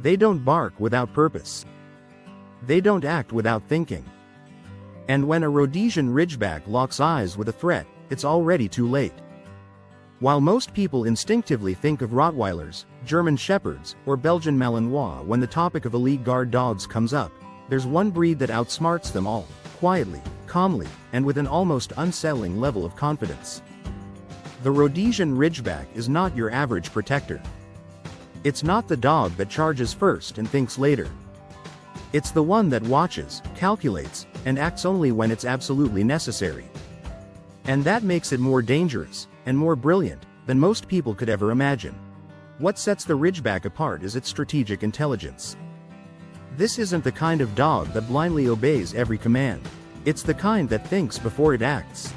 They don't bark without purpose. They don't act without thinking. And when a Rhodesian Ridgeback locks eyes with a threat, it's already too late. While most people instinctively think of Rottweilers, German Shepherds, or Belgian Malinois when the topic of elite guard dogs comes up, there's one breed that outsmarts them all, quietly, calmly, and with an almost unsettling level of confidence. The Rhodesian Ridgeback is not your average protector. It's not the dog that charges first and thinks later. It's the one that watches, calculates, and acts only when it's absolutely necessary. And that makes it more dangerous, and more brilliant, than most people could ever imagine. What sets the Ridgeback apart is its strategic intelligence. This isn't the kind of dog that blindly obeys every command. It's the kind that thinks before it acts.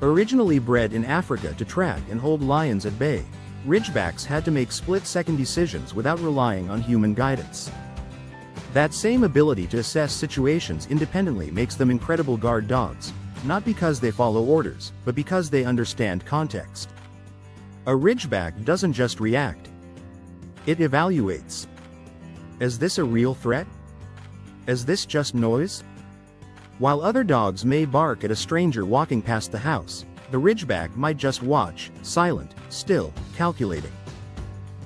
Originally bred in Africa to track and hold lions at bay, Ridgebacks had to make split-second decisions without relying on human guidance. That same ability to assess situations independently makes them incredible guard dogs, not because they follow orders, but because they understand context. A Ridgeback doesn't just react. It evaluates. Is this a real threat? Is this just noise? While other dogs may bark at a stranger walking past the house, the Ridgeback might just watch, silent, still, calculating.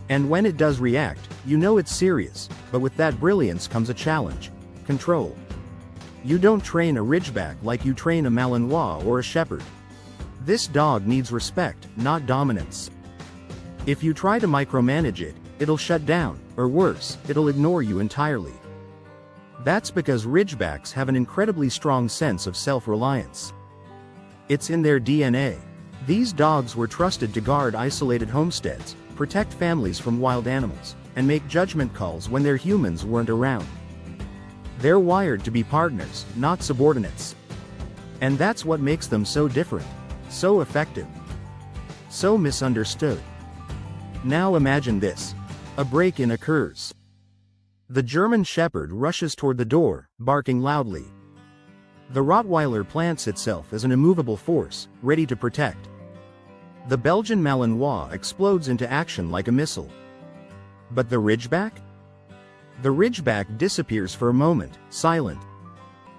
And when it does react, you know it's serious, but with that brilliance comes a challenge: control. You don't train a Ridgeback like you train a Malinois or a Shepherd. This dog needs respect, not dominance. If you try to micromanage it, it'll shut down, or worse, it'll ignore you entirely. That's because Ridgebacks have an incredibly strong sense of self-reliance. It's in their DNA. These dogs were trusted to guard isolated homesteads, protect families from wild animals, and make judgment calls when their humans weren't around. They're wired to be partners, not subordinates. And that's what makes them so different, so effective, so misunderstood. Now imagine this. A break-in occurs. The German Shepherd rushes toward the door, barking loudly. The Rottweiler plants itself as an immovable force, ready to protect. The Belgian Malinois explodes into action like a missile. But the Ridgeback? The Ridgeback disappears for a moment, silent.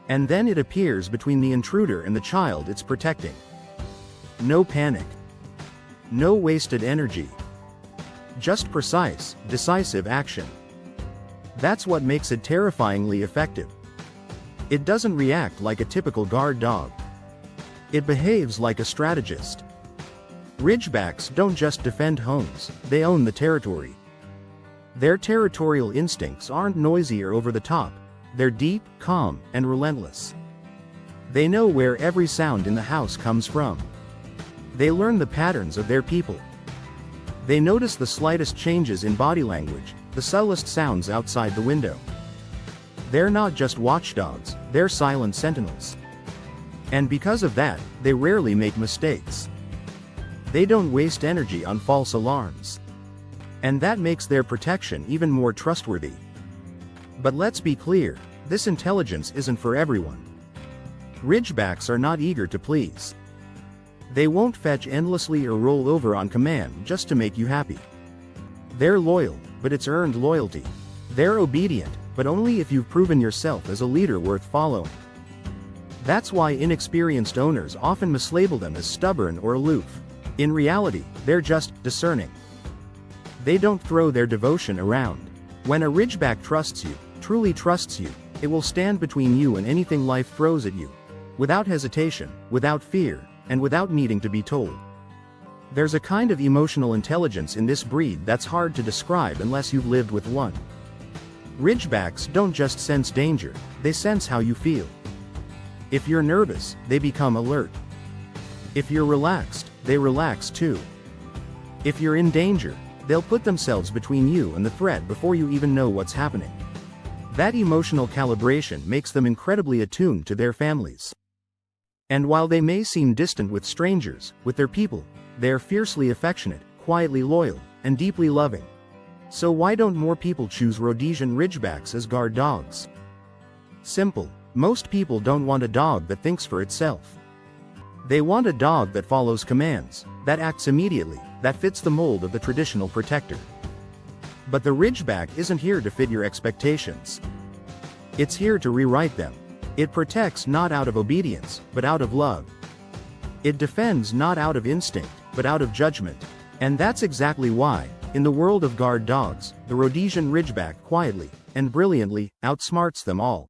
And then it appears between the intruder and the child it's protecting. No panic. No wasted energy. Just precise, decisive action. That's what makes it terrifyingly effective. It doesn't react like a typical guard dog. It behaves like a strategist. Ridgebacks don't just defend homes, they own the territory. Their territorial instincts aren't noisy or over the top, they're deep, calm, and relentless. They know where every sound in the house comes from. They learn the patterns of their people. They notice the slightest changes in body language, the subtlest sounds outside the window. They're not just watchdogs, they're silent sentinels. And because of that, they rarely make mistakes. They don't waste energy on false alarms. And that makes their protection even more trustworthy. But let's be clear, this intelligence isn't for everyone. Ridgebacks are not eager to please. They won't fetch endlessly or roll over on command just to make you happy. They're loyal, but it's earned loyalty. They're obedient, but only if you've proven yourself as a leader worth following. That's why inexperienced owners often mislabel them as stubborn or aloof. In reality, they're just discerning. They don't throw their devotion around. When a Ridgeback trusts you, truly trusts you, it will stand between you and anything life throws at you. Without hesitation, without fear, and without needing to be told. There's a kind of emotional intelligence in this breed that's hard to describe unless you've lived with one. Ridgebacks don't just sense danger, they sense how you feel. If you're nervous, they become alert. If you're relaxed, they relax too. If you're in danger, they'll put themselves between you and the threat before you even know what's happening. That emotional calibration makes them incredibly attuned to their families. And while they may seem distant with strangers, with their people, they're fiercely affectionate, quietly loyal, and deeply loving. So why don't more people choose Rhodesian Ridgebacks as guard dogs? Simple. Most people don't want a dog that thinks for itself. They want a dog that follows commands, that acts immediately, that fits the mold of the traditional protector. But the Ridgeback isn't here to fit your expectations. It's here to rewrite them. It protects not out of obedience, but out of love. It defends not out of instinct, but out of judgment. And that's exactly why, in the world of guard dogs, the Rhodesian Ridgeback quietly and brilliantly outsmarts them all.